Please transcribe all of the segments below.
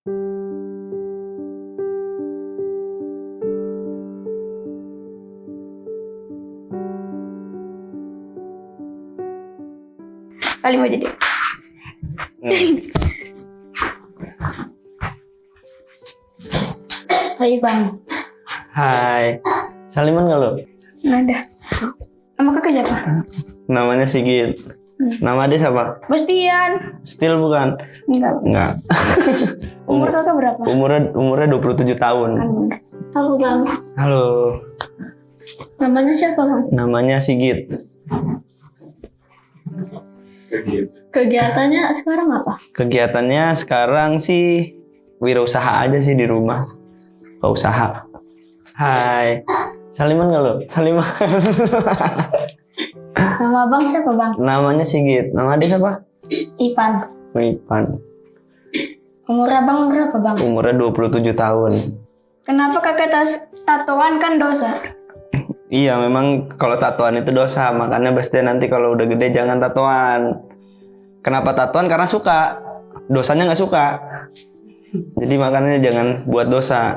Salim aja deh. Hai Bang. Hai, Saliman nggak lo? Nada. Nama kakak siapa? Namanya Sigit. Nama dia siapa? Bastian. Still bukan? Enggak. Umur kakak berapa? Umurnya 27 tahun. Halo Bang. Halo. Namanya siapa Bang? Namanya Sigit. Kegiatannya sekarang apa? Kegiatannya sekarang sih wirausaha aja sih di rumah. Usaha. Hai. Saliman nggak lo? Saliman. Nama Bang siapa Bang? Namanya Sigit. Nama dia siapa? Ipan. Ipan. Umur Abang berapa Bang? Umurnya 27 tahun. Kenapa kakak tatoan kan dosa? Iya, memang kalau tatoan itu dosa. Makanya Bastian nanti kalau udah gede jangan tatoan. Kenapa tatoan? Karena suka. Dosanya nggak suka. Jadi makanya jangan buat dosa.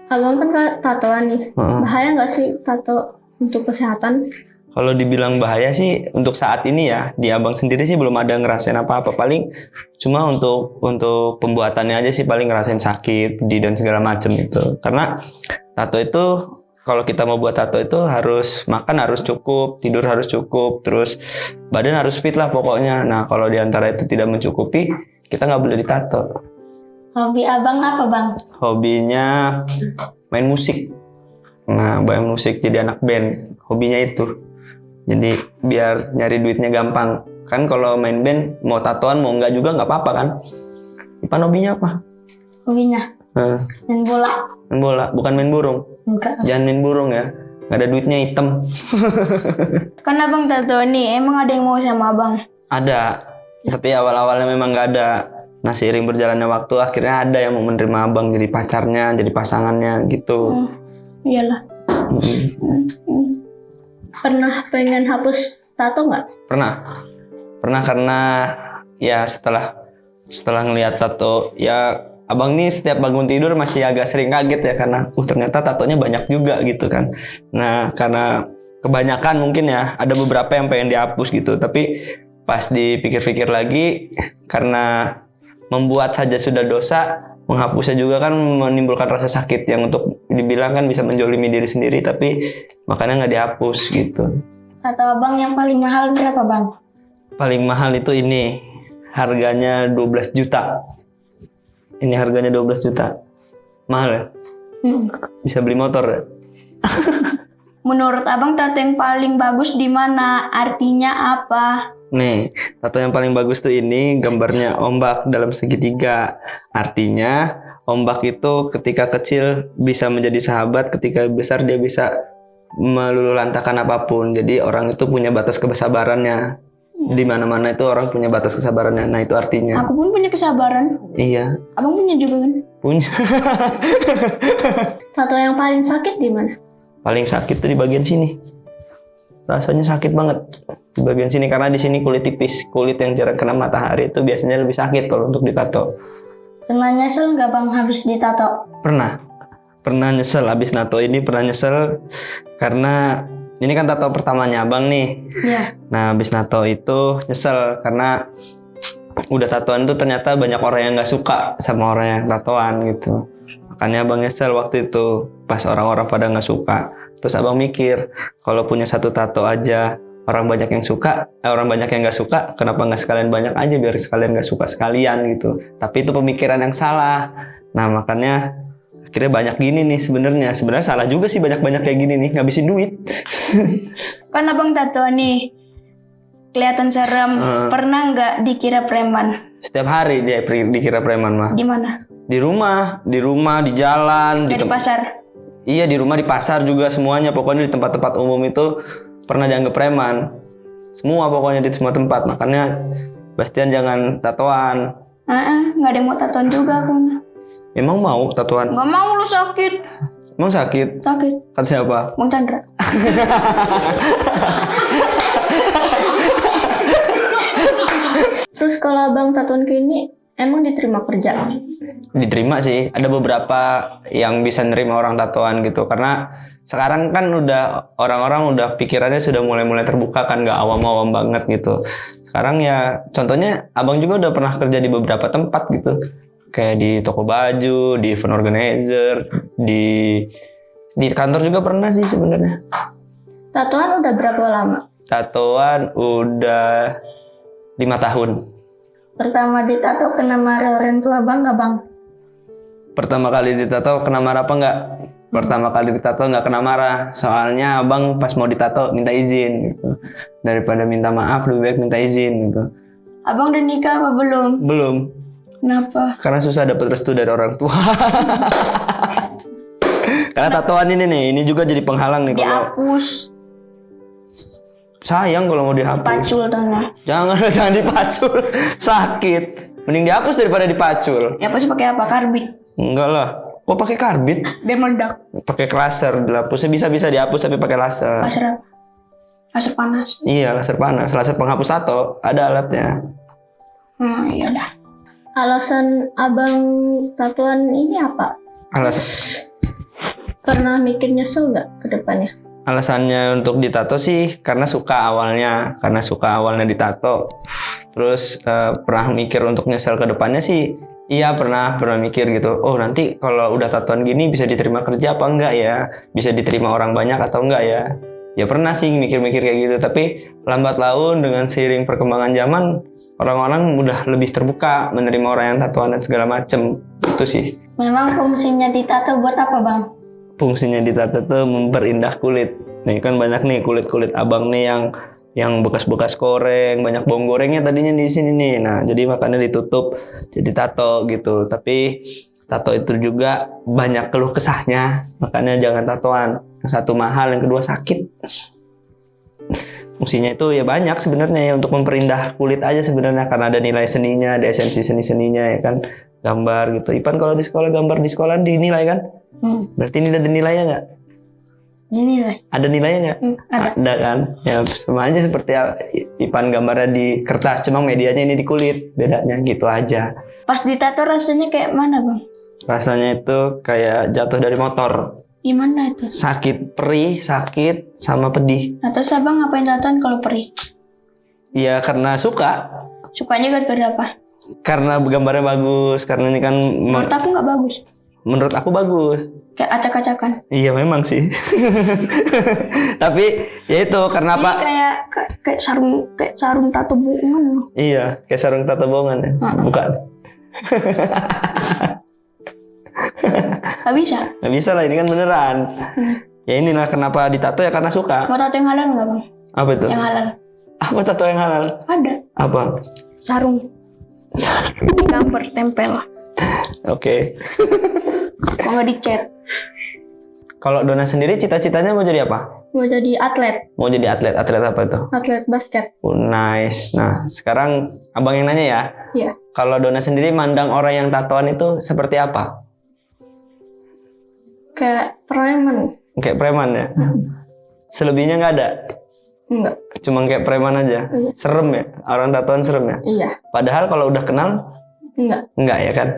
Abang kan tatoan nih. Bahaya nggak sih tato untuk kesehatan? Kalau dibilang bahaya sih untuk saat ini ya, di Abang sendiri sih belum ada ngerasain apa-apa. Paling cuma untuk pembuatannya aja sih paling ngerasain sakit, pedih dan segala macam itu. Karena tato itu kalau kita mau buat tato itu harus makan harus cukup, tidur harus cukup, terus badan harus fit lah pokoknya. Nah kalau diantara itu tidak mencukupi, kita nggak boleh ditato. Hobi Abang apa Bang? Hobinya main musik. Nah main musik jadi anak band. Hobinya itu. Jadi biar nyari duitnya gampang. Kan kalau main band mau tatoan mau enggak juga nggak apa-apa kan. Ipan hobinya apa? Hobinya? Main bola. Main bola, bukan main burung. Enggak. Jangan main burung ya. Nggak ada duitnya hitam. Kan Abang tato nih, emang ada yang mau sama Abang? Ada. Tapi awal-awalnya memang nggak ada. Nah seiring berjalannya waktu akhirnya ada yang mau menerima Abang jadi pacarnya, jadi pasangannya gitu. Iyalah. Pernah pengen hapus tato nggak? Pernah karena ya setelah ngelihat tato ya Abang nih setiap bangun tidur masih agak sering kaget ya karena ternyata tatonya banyak juga gitu kan. Nah karena kebanyakan mungkin ya ada beberapa yang pengen dihapus gitu, tapi pas dipikir-pikir lagi karena membuat saja sudah dosa, menghapusnya juga kan menimbulkan rasa sakit yang untuk dibilang kan bisa menjolimi diri sendiri, tapi makanya nggak dihapus gitu. Tato Abang yang paling mahal berapa Bang? Paling mahal itu ini, harganya 12 juta. Ini harganya 12 juta. Mahal ya? Bisa beli motor ya? Menurut Abang tato yang paling bagus di mana? Artinya apa? Nih, tato yang paling bagus tuh ini gambarnya ombak dalam segitiga. Artinya ombak itu ketika kecil bisa menjadi sahabat, ketika besar dia bisa meluluhlantahkan apapun. Jadi orang itu punya batas kesabarannya. Di mana-mana itu orang punya batas kesabarannya. Nah, itu artinya. Aku pun punya kesabaran. Iya. Abang punya juga kan? Punya. Tato yang paling sakit di mana? Paling sakit tuh di bagian sini. Rasanya sakit banget di bagian sini karena di sini kulit tipis, kulit yang jarang kena matahari itu biasanya lebih sakit kalau untuk ditato. Pernah nyesel nggak Bang habis ditato? Pernah nyesel habis nato ini, pernah nyesel karena ini kan tato pertamanya Abang nih. Iya. Nah habis nato itu nyesel karena udah tatoan tuh ternyata banyak orang yang nggak suka sama orang yang tatoan gitu. Makanya Abang nyesel waktu itu pas orang-orang pada nggak suka. Terus Abang mikir kalau punya satu tato aja orang banyak yang suka, orang banyak yang nggak suka, kenapa nggak sekalian banyak aja biar sekalian nggak suka sekalian gitu. Tapi itu pemikiran yang salah. Nah makanya akhirnya banyak gini nih sebenarnya salah juga sih banyak kayak gini nih ngabisin duit. Kan Abang tato nih kelihatan serem. Pernah nggak dikira preman? Setiap hari dia dikira preman mah. Di mana? Di rumah, di jalan, di pasar. Iya di rumah, di pasar juga semuanya. Pokoknya di tempat-tempat umum itu pernah dianggap preman. Semua pokoknya di semua tempat. Makanya Bastian jangan tatoan. Nggak ada yang mau tatoan juga aku. Emang mau tatoan? Nggak mau, lu sakit. Emang sakit? Sakit. Kata siapa? Bang Chandra. Terus kalau Abang tatoan kayak ini Emang diterima kerja? Diterima sih, ada beberapa yang bisa nerima orang tatoan gitu, karena sekarang kan udah orang-orang udah pikirannya sudah mulai-mulai terbuka kan, nggak awam-awam banget gitu. Sekarang ya contohnya abang juga udah pernah kerja di beberapa tempat gitu, kayak di toko baju, di event organizer, di kantor juga pernah sih sebenarnya. Tatoan udah berapa lama? Tatoan udah 5 tahun. Pertama ditato kena marah orang tua bang nggak bang? Pertama kali ditato kena marah apa enggak? Pertama kali ditato nggak kena marah, soalnya abang pas mau ditato minta izin gitu. Daripada minta maaf lebih baik minta izin gitu. Abang udah nikah apa belum? Belum, Kenapa? karena susah dapat restu dari orang tua. Karena tatoan ini nih, ini juga jadi penghalang nih kalau Dihapus. sayang kalau mau dihapus. Pacul tanah. Jangan dipacul, sakit. Mending dihapus daripada dipacul. Dihapus pakai apa? Karbit. Enggak lah. Kok pakai karbit? Biar meledak. Pakai laser dihapusnya, bisa dihapus tapi pakai laser. Laser apa? Laser panas. Iya, laser panas, laser penghapus tato, ada alatnya. Iya dah. Alasan abang tatoan ini apa? Karena mikir nyesel nggak ke depannya? Alasannya untuk ditato sih karena suka awalnya ditato. Terus pernah mikir untuk nyesel ke depannya sih. Iya pernah mikir gitu. Oh nanti kalau udah tatoan gini bisa diterima kerja apa enggak ya? Bisa diterima orang banyak atau enggak ya? Ya pernah sih mikir-mikir kayak gitu. Tapi lambat laun dengan seiring perkembangan zaman, orang-orang udah lebih terbuka menerima orang yang tatoan dan segala macem. Itu sih. Memang fungsinya ditato buat apa bang? Fungsinya ditato tuh memperindah kulit. Nih kan banyak nih kulit-kulit abang nih yang bekas-bekas koreng, banyak bawang gorengnya tadinya di sini nih. Nah, jadi makanya ditutup jadi tato gitu. Tapi tato itu juga banyak keluh kesahnya. Makanya jangan tatoan. Yang satu mahal, yang kedua sakit. Fungsinya itu ya banyak sebenarnya ya, untuk memperindah kulit aja sebenarnya, karena ada nilai seninya, ada esensi seni-seninya ya kan. Gambar gitu. Ipan kalau di sekolah gambar di sekolah dinilai kan? Berarti ini ada nilainya nggak? Dinilai. Ada nilainya nggak? Ada kan? Ya sama aja seperti Ipan gambarnya di kertas, cuma medianya ini di kulit. Bedanya gitu aja. Pas ditato rasanya kayak mana bang? Rasanya itu kayak jatuh dari motor. Gimana itu? Sakit, perih, sakit, sama pedih. Atau abang ngapain tatoan kalau perih? Ya karena suka. Sukanya gara-gara apa? Karena gambarnya bagus. Karena ini kan Menurut aku nggak bagus. menurut aku bagus. Kayak acak-acakan. Iya memang sih. Tapi ya itu karena Ini apa? kayak sarung tato bohongan. Iya, kayak sarung tato bohongan ya. Bukan. Gak bisa. Nggak bisa lah, ini kan beneran. Ya inilah kenapa ditato ya karena suka. Mau tato yang halal nggak bang? Apa itu? Yang halal. Apa tato yang halal? Ada. Apa? Sarung. Gambar tempel. Oke. Kok nggak dicat? Kalau Dona sendiri cita-citanya mau jadi apa? Mau jadi atlet. Mau jadi atlet. Atlet apa itu? Atlet basket. Oh, nice. Nah, sekarang abang yang nanya ya. Iya. Kalau Dona sendiri mandang orang yang tatoan itu seperti apa? Kayak preman. Kayak preman ya? Selebihnya nggak ada? Enggak. Cuma kayak preman aja? Iya. Serem ya? Orang tatoan serem ya? Iya. Padahal kalau udah kenal, Enggak. enggak ya kan?